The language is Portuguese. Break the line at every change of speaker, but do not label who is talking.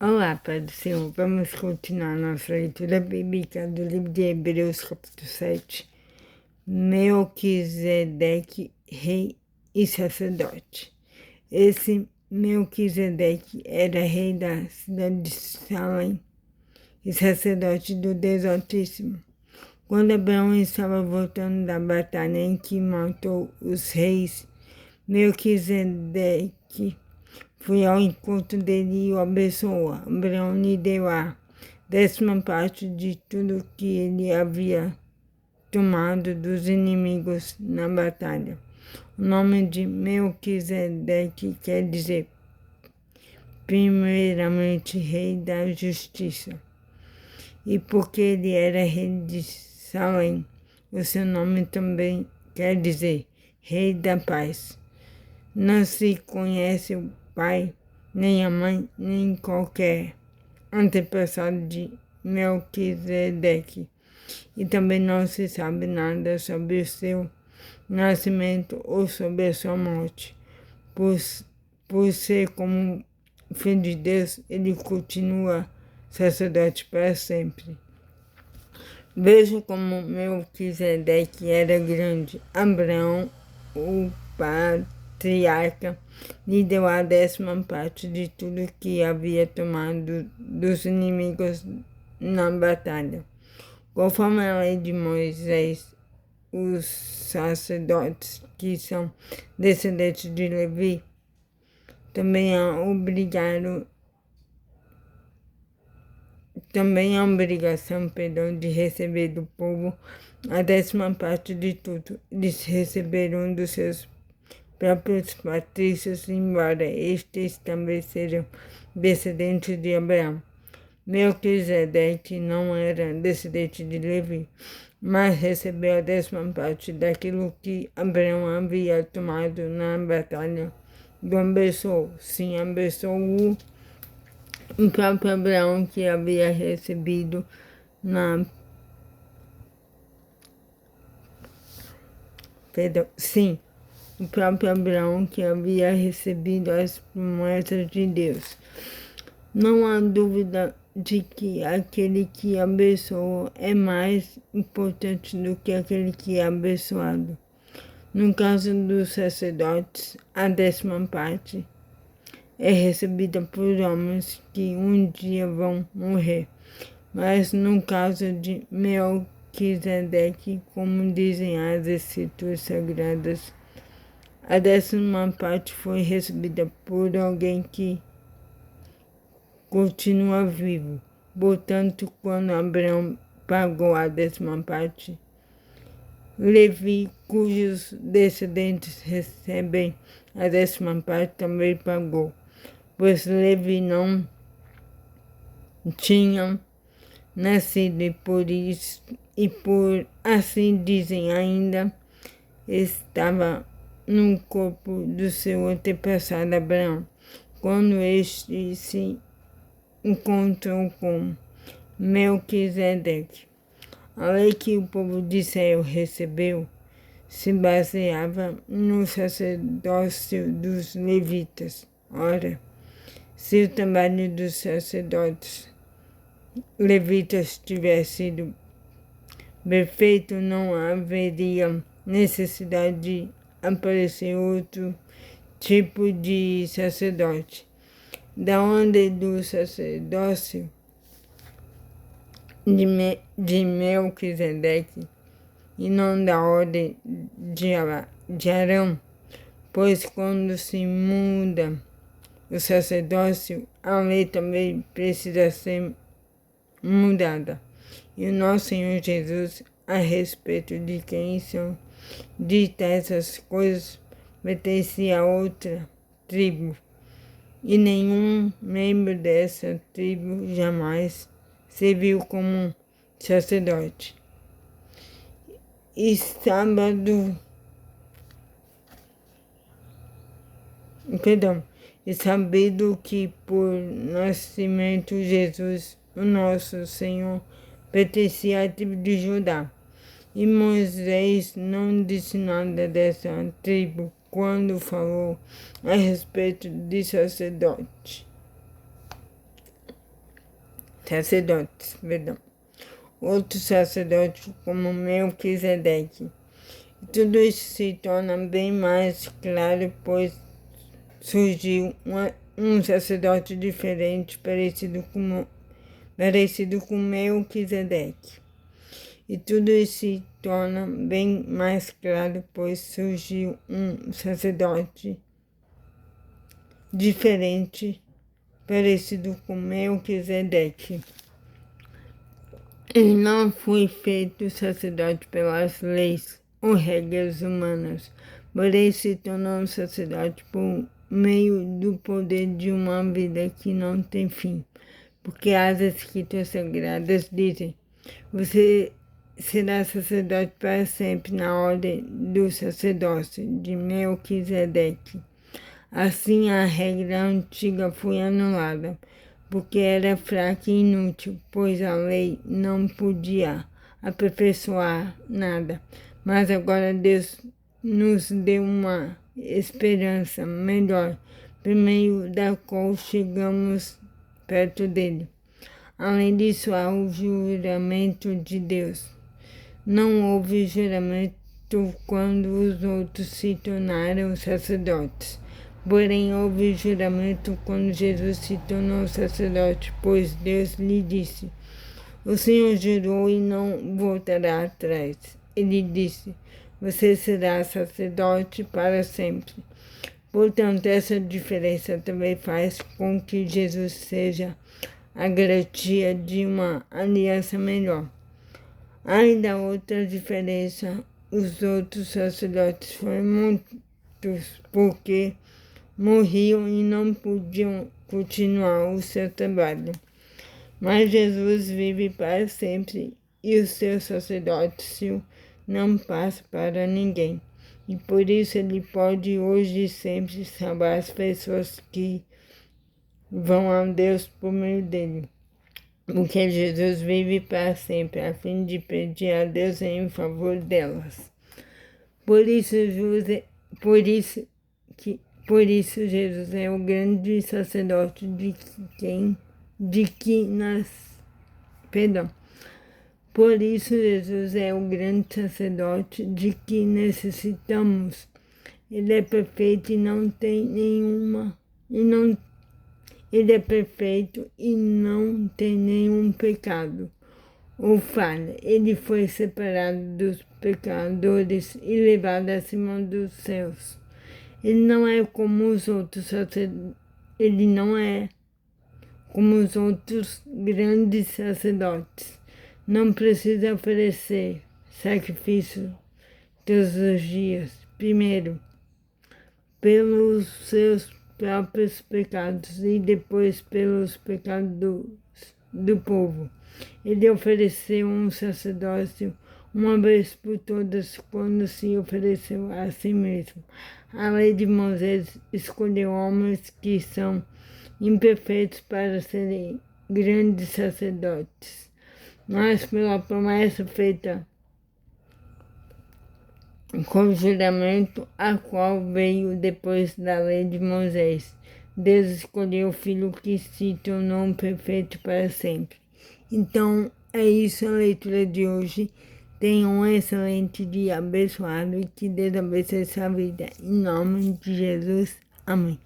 Olá, Pai do Senhor. Vamos continuar nossa leitura bíblica do livro de Hebreus, capítulo 7. Melquisedeque, rei e sacerdote. Esse Melquisedeque era rei da cidade de Salém e sacerdote do Deus Altíssimo. Quando Abraão estava voltando da batalha em que matou os reis, Melquisedeque foi ao encontro dele e o abençoou. Abraão lhe deu a 10ª parte de tudo que ele havia tomado dos inimigos na batalha. O nome de Melquisedeque quer dizer, primeiramente, rei da justiça. E porque ele era rei de Salém, o seu nome também quer dizer rei da paz. Não se conhece o pai, nem a mãe, nem qualquer antepassado de Melquisedeque. E também não se sabe nada sobre o seu nascimento ou sobre a sua morte. Por ser como filho de Deus, ele continua sacerdote para sempre. Veja como Melquisedeque era grande. Abraão, o patriarca, lhe deu a 10ª parte de tudo que havia tomado dos inimigos na batalha. Conforme a lei de Moisés, os sacerdotes, que são descendentes de Levi, também é a obrigação de receber do povo a 10ª parte de tudo. Eles receberam dos seus próprios patrícios, embora estes também sejam descendentes de Abraão. Melquisedeque não era descendente de Levi, mas recebeu a 10ª parte daquilo que Abraão havia tomado na batalha do abençoou. Sim, abençoou o próprio Abraão, que havia recebido o próprio Abraão, que havia recebido as promessas de Deus. Não há dúvida de que aquele que abençoou é mais importante do que aquele que é abençoado. No caso dos sacerdotes, a 10ª parte é recebida por homens que um dia vão morrer. Mas no caso de Melquisedeque, como dizem as escrituras sagradas, a 10ª parte foi recebida por alguém que continua vivo. Portanto, quando Abraão pagou a 10ª parte, Levi, cujos descendentes recebem a 10ª parte, também pagou, pois Levi não tinha nascido e por assim dizem ainda, estava no corpo do seu antepassado Abraão, quando este se encontrou com Melquisedeque. A lei que o povo de Israel recebeu se baseava no sacerdócio dos levitas. Ora, se o trabalho dos sacerdotes levitas tivesse sido perfeito, não haveria necessidade de aparecer outro tipo de sacerdote. Da ordem do sacerdócio de Melquisedeque e não da ordem de Arão, pois quando se muda o sacerdócio, a lei também precisa ser mudada. E o nosso Senhor Jesus, a respeito de quem são ditas essas coisas, pertencia a outra tribo, e nenhum membro dessa tribo jamais serviu como sacerdote. E sabendo que por nascimento Jesus, o nosso Senhor, pertencia à tribo de Judá. E Moisés não disse nada dessa tribo quando falou a respeito de sacerdote. sacerdotes, perdão. Outros sacerdotes como Melquisedeque. Tudo isso se torna bem mais claro, pois surgiu um sacerdote diferente, parecido com Melquisedeque. E tudo isso se torna bem mais claro, pois surgiu um sacerdote diferente, parecido com Melquisedeque. Ele não foi feito sacerdote pelas leis ou regras humanas, porém se tornou um sacerdote por meio do poder de uma vida que não tem fim. Porque as Escrituras Sagradas dizem: você será sacerdote para sempre na ordem do sacerdócio de Melquisedeque. Assim, a regra antiga foi anulada, porque era fraca e inútil, pois a lei não podia aperfeiçoar nada. Mas agora Deus nos deu uma esperança melhor, por meio da qual chegamos perto dele. Além disso, há o juramento de Deus. Não houve juramento quando os outros se tornaram sacerdotes. Porém, houve juramento quando Jesus se tornou sacerdote, pois Deus lhe disse: o Senhor jurou e não voltará atrás. Ele disse: você será sacerdote para sempre. Portanto, essa diferença também faz com que Jesus seja a garantia de uma aliança melhor. Ainda outra diferença, os outros sacerdotes foram muitos porque morriam e não podiam continuar o seu trabalho. Mas Jesus vive para sempre e o seu sacerdócio não passa para ninguém. E por isso ele pode hoje e sempre salvar as pessoas que vão a Deus por meio dele. Porque Jesus vive para sempre, a fim de pedir a Deus em favor delas. Por isso Jesus é o grande sacerdote Por isso Jesus é o grande sacerdote de que necessitamos. Ele é perfeito e não tem Ele é perfeito e não tem nenhum pecado ou falha. Ele foi separado dos pecadores e levado acima dos céus. Ele não é como os outros grandes sacerdotes. Não precisa oferecer sacrifício todos os dias. Primeiro, pelos seus próprios pecados e depois pelos pecados do povo. Ele ofereceu um sacerdócio uma vez por todas quando se ofereceu a si mesmo. A lei de Moisés escolheu homens que são imperfeitos para serem grandes sacerdotes, mas pela promessa feita com juramento, a qual veio depois da lei de Moisés, Deus escolheu o Filho que se tornou perfeito para sempre. Então, é isso a leitura de hoje. Tenha um excelente dia abençoado e que Deus abençoe sua vida. Em nome de Jesus. Amém.